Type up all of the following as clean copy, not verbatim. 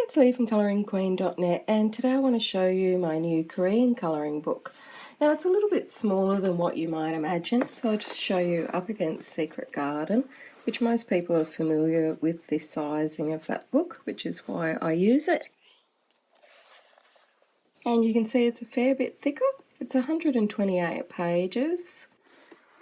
it's Lee from ColouringQueen.net, and today I want to show you my new Korean colouring book. Now it's a little bit smaller than what you might imagine, so I'll just show you up against Secret Garden, which most people are familiar with the sizing of that book, which is why I use it. And you can see it's a fair bit thicker. It's 128 pages,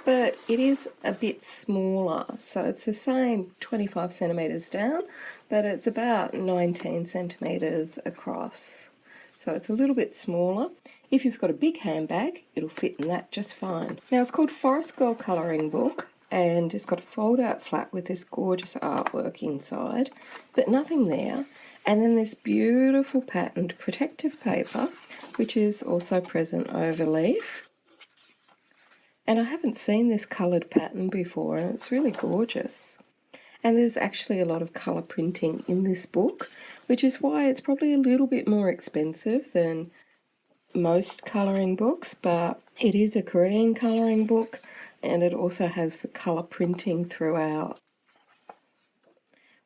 but it is a bit smaller, so it's the same 25 centimetres down, but it's about 19 centimetres across, so it's a little bit smaller. If you've got a big handbag, it'll fit in that just fine. Now it's called Forest Girl Colouring Book, and it's got a fold-out flap with this gorgeous artwork inside, but nothing there, and then this beautiful patterned protective paper, which is also present over leaf. And I haven't seen this coloured pattern before, and it's really gorgeous. And there's actually a lot of colour printing in this book, which is why it's probably a little bit more expensive than most colouring books, but it is a Korean colouring book, and it also has the colour printing throughout,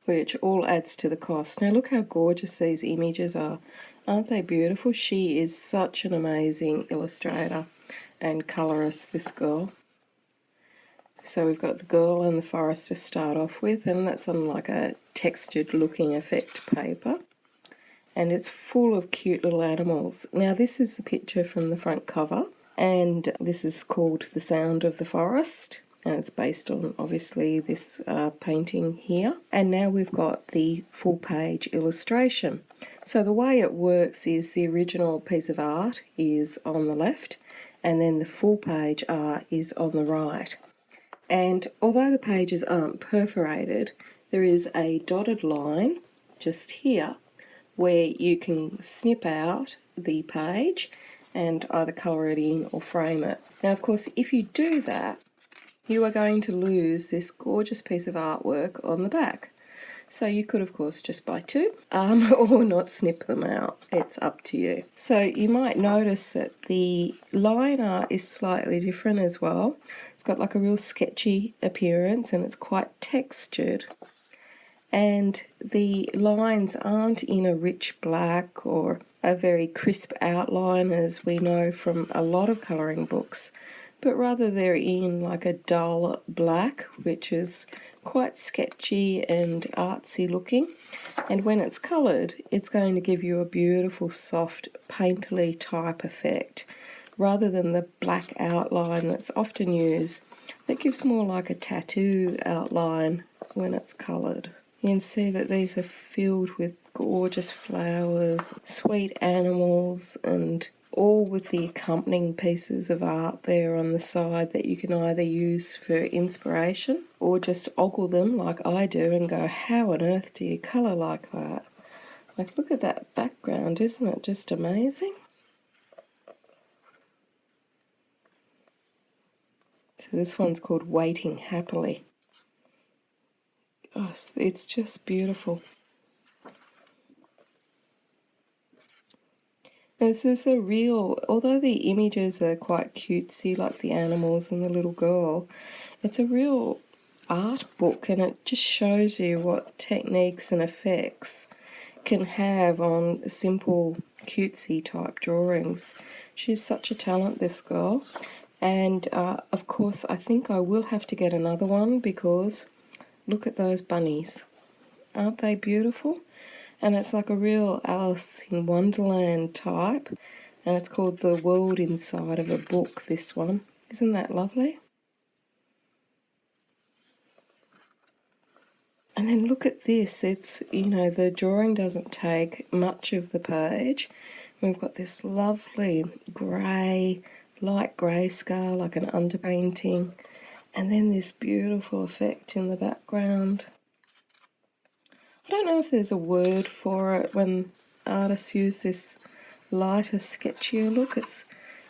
which all adds to the cost. Now look how gorgeous these images are. Aren't they beautiful? She is such an amazing illustrator and colourist, this girl. So we've got the girl and the forest to start off with, and that's on like a textured looking effect paper. And it's full of cute little animals. Now this is the picture from the front cover, and this is called The Sound of the Forest, and it's based on obviously this painting here. And now we've got the full page illustration. So the way it works is the original piece of art is on the left, and then the full page art is on the right. And although the pages aren't perforated, there is a dotted line just here where you can snip out the page and either colour it in or frame it. Now of course if you do that, you are going to lose this gorgeous piece of artwork on the back. So you could of course just buy two or not snip them out. It's up to you. So you might notice that the line art is slightly different as well. It's got like a real sketchy appearance and it's quite textured. And the lines aren't in a rich black or a very crisp outline as we know from a lot of colouring books, but rather they're in like a dull black, which is quite sketchy and artsy looking. And when it's coloured, it's going to give you a beautiful soft painterly type effect rather than the black outline that's often used that gives more like a tattoo outline when it's coloured. You can see that these are filled with gorgeous flowers, sweet animals, and all with the accompanying pieces of art there on the side that you can either use for inspiration or just ogle them like I do and go, how on earth do you colour like that? Like, look at that background, isn't it just amazing? So this one's called Waiting Happily. Oh, it's just beautiful. This is a real, although the images are quite cutesy, like the animals and the little girl, it's a real art book, and it just shows you what techniques and effects can have on simple cutesy type drawings. She's such a talent, this girl. And of course I think I will have to get another one because look at those bunnies. Aren't they beautiful? And it's like a real Alice in Wonderland type, and it's called The World Inside of a Book, this one. Isn't that lovely? And then look at this. It's, you know, the drawing doesn't take much of the page. We've got this lovely grey, light grey scale, like an underpainting, and then this beautiful effect in the background. I don't know if there's a word for it when artists use this lighter, sketchier look. It's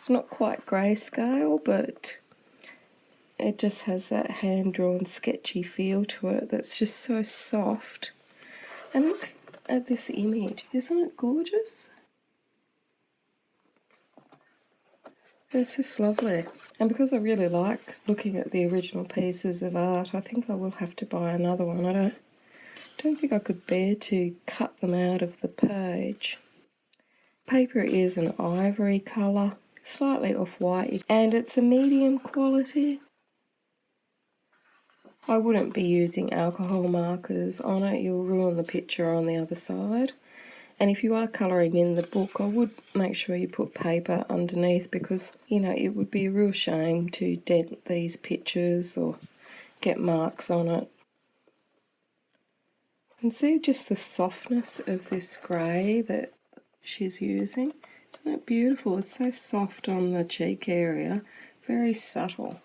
not quite grayscale, but it just has that hand-drawn, sketchy feel to it that's just so soft. And look at this image. Isn't it gorgeous? It's just lovely. And because I really like looking at the original pieces of art, I think I will have to buy another one. I Don't think I could bear to cut them out of the page. Paper is an ivory colour, slightly off-white, and it's a medium quality. I wouldn't be using alcohol markers on it, you'll ruin the picture on the other side. And if you are colouring in the book, I would make sure you put paper underneath, because, you know, it would be a real shame to dent these pictures or get marks on it. And see just the softness of this grey that she's using. Isn't it beautiful? It's so soft on the cheek area, very subtle.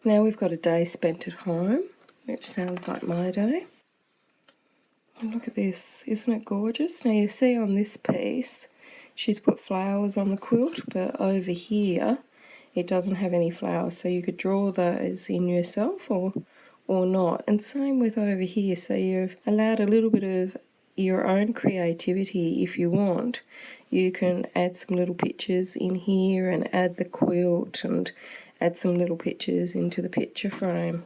Now we've got a day spent at home, which sounds like my day. And look at this, isn't it gorgeous? Now you see on this piece, she's put flowers on the quilt, but over here, it doesn't have any flowers. So you could draw those in yourself or not. And same with over here, so you've allowed a little bit of your own creativity if you want. You can add some little pictures in here and add the quilt and add some little pictures into the picture frame.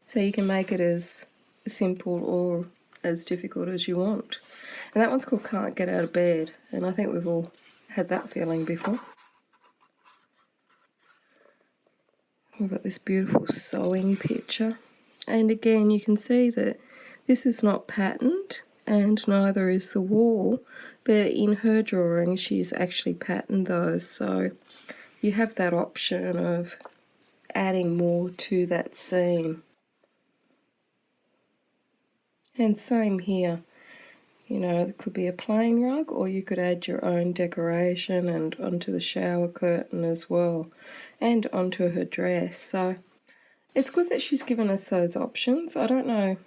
So you can make it as simple or as difficult as you want. And that one's called Can't Get Out of Bed, and I think we've all had that feeling before. We've got this beautiful sewing picture. And again, you can see that this is not patterned, and neither is the wall, but in her drawing she's actually patterned those, so you have that option of adding more to that scene. And same here, you know, it could be a plain rug, or you could add your own decoration and onto the shower curtain as well, and onto her dress. So it's good that she's given us those options. I don't know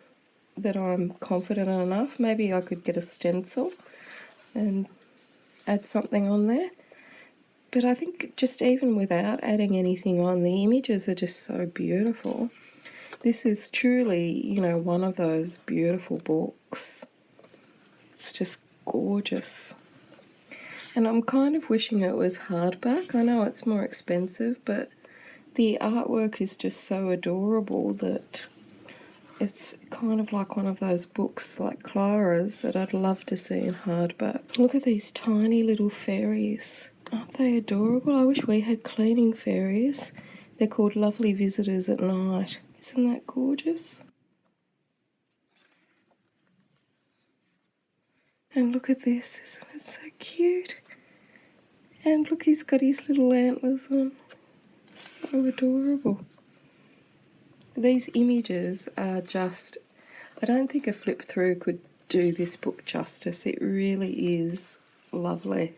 that I'm confident enough. Maybe I could get a stencil and add something on there. But I think just even without adding anything on, the images are just so beautiful. This is truly, you know, one of those beautiful books. It's just gorgeous. And I'm kind of wishing it was hardback. I know it's more expensive, but the artwork is just so adorable that it's kind of like one of those books like Clara's that I'd love to see in hardback. Look at these tiny little fairies. Aren't they adorable? I wish we had cleaning fairies. They're called Lovely Visitors at Night. Isn't that gorgeous? And look at this, isn't it so cute? And look, he's got his little antlers on. So adorable. These images are just, I don't think a flip through could do this book justice. It really is lovely.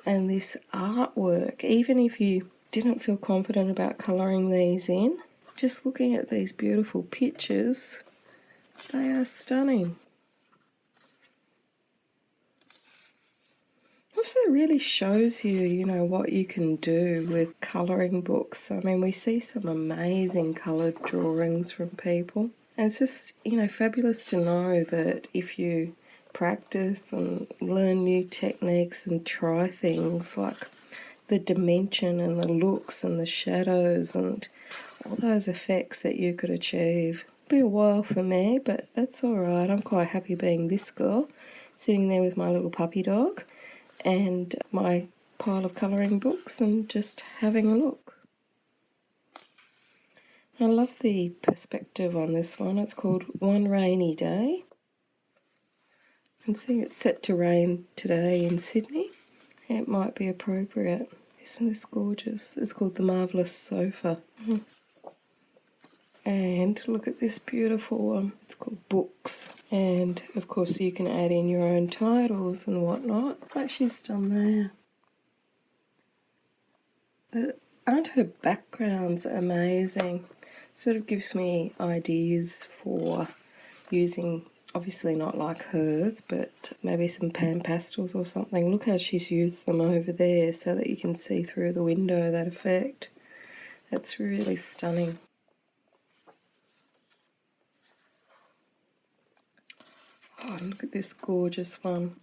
And this artwork, even if you didn't feel confident about colouring these in, just looking at these beautiful pictures, they are stunning. Also really shows you, you know, what you can do with colouring books. I mean, we see some amazing coloured drawings from people. And it's just, you know, fabulous to know that if you practice and learn new techniques and try things like the dimension and the looks and the shadows and all those effects that you could achieve. It'll be a while for me, but that's all right. I'm quite happy being this girl, sitting there with my little puppy dog and my pile of colouring books and just having a look. I love the perspective on this one. It's called One Rainy Day. And see, it's set to rain today in Sydney. It might be appropriate. Isn't this gorgeous? It's called The Marvellous Sofa. And look at this beautiful one. It's called Books. And of course you can add in your own titles and whatnot, like she's done there. Aren't her backgrounds amazing? Sort of gives me ideas for using, obviously not like hers, but maybe some pan pastels or something. Look how she's used them over there so that you can see through the window, that effect. That's really stunning. Oh, look at this gorgeous one.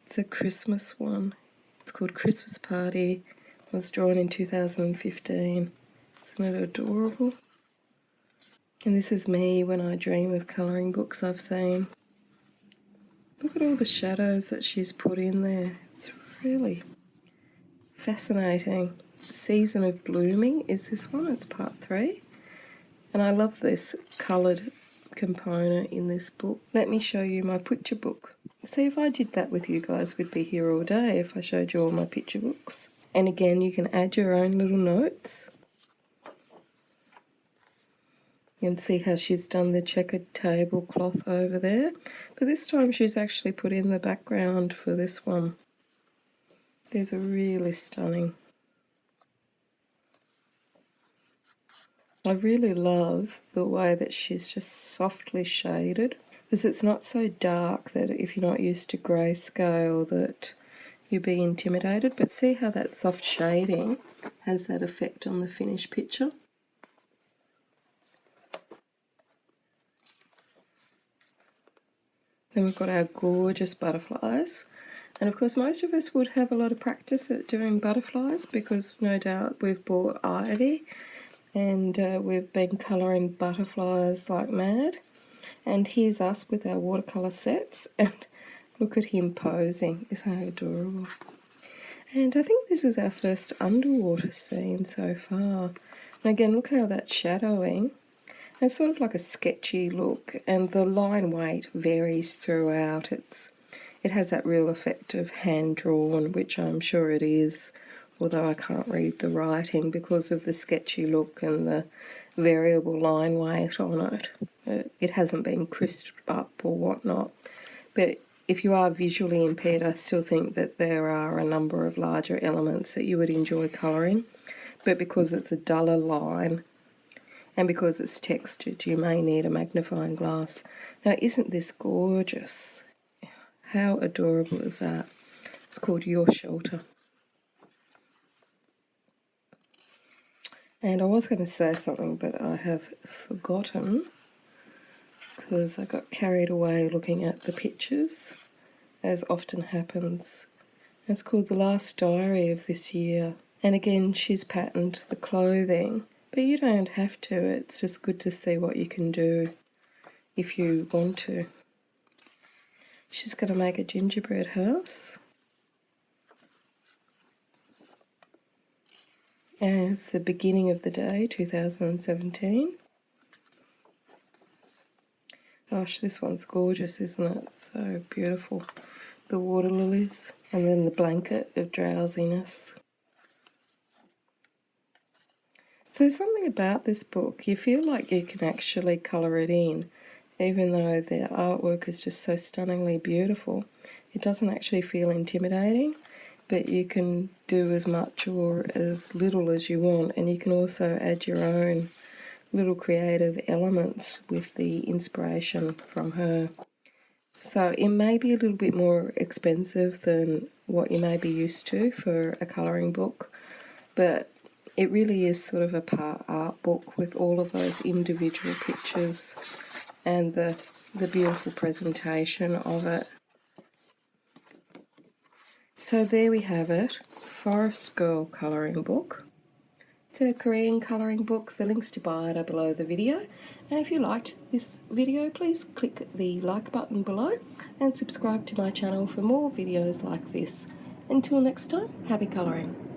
It's a Christmas one. It's called Christmas Party. It was drawn in 2015. Isn't it adorable? And this is me when I dream of colouring books I've seen. Look at all the shadows that she's put in there. It's really fascinating. Season of Blooming is this one. It's part 3. And I love this coloured component in this book. Let me show you my picture book. See, if I did that with you guys, we'd be here all day if I showed you all my picture books. And again, you can add your own little notes. You can see how she's done the checkered tablecloth over there. But this time she's actually put in the background for this one. These are really stunning. I really love the way that she's just softly shaded, because it's not so dark that if you're not used to grayscale that you'd be intimidated. But see how that soft shading has that effect on the finished picture. Then we've got our gorgeous butterflies. And of course most of us would have a lot of practice at doing butterflies because no doubt we've bought ivy and we've been colouring butterflies like mad. And here's us with our watercolour sets, and look at him posing. Isn't that adorable? And I think this is our first underwater scene so far. And again, look how that's shadowing. It's sort of like a sketchy look, and the line weight varies throughout. It has that real effect of hand-drawn, which I'm sure it is, although I can't read the writing because of the sketchy look and the variable line weight on it. It hasn't been crisped up or whatnot. But if you are visually impaired, I still think that there are a number of larger elements that you would enjoy colouring. But because it's a duller line, and because it's textured, you may need a magnifying glass. Now, isn't this gorgeous? How adorable is that? It's called Your Shelter. And I was going to say something, but I have forgotten because I got carried away looking at the pictures, as often happens. It's called The Last Diary of This Year. And again, she's patterned the clothing, but you don't have to. It's just good to see what you can do if you want to. She's going to make a gingerbread house. And it's the beginning of the day, 2017. Gosh, this one's gorgeous, isn't it? So beautiful. The water lilies, and then the blanket of drowsiness. So something about this book, you feel like you can actually colour it in, even though the artwork is just so stunningly beautiful. It doesn't actually feel intimidating, but you can do as much or as little as you want, and you can also add your own little creative elements with the inspiration from her. So it may be a little bit more expensive than what you may be used to for a colouring book, but it really is sort of a part art book with all of those individual pictures and the beautiful presentation of it. So there we have it, Forest Girl colouring book. It's a Korean colouring book. The links to buy it are below the video. And if you liked this video, please click the like button below and subscribe to my channel for more videos like this. Until next time, happy colouring.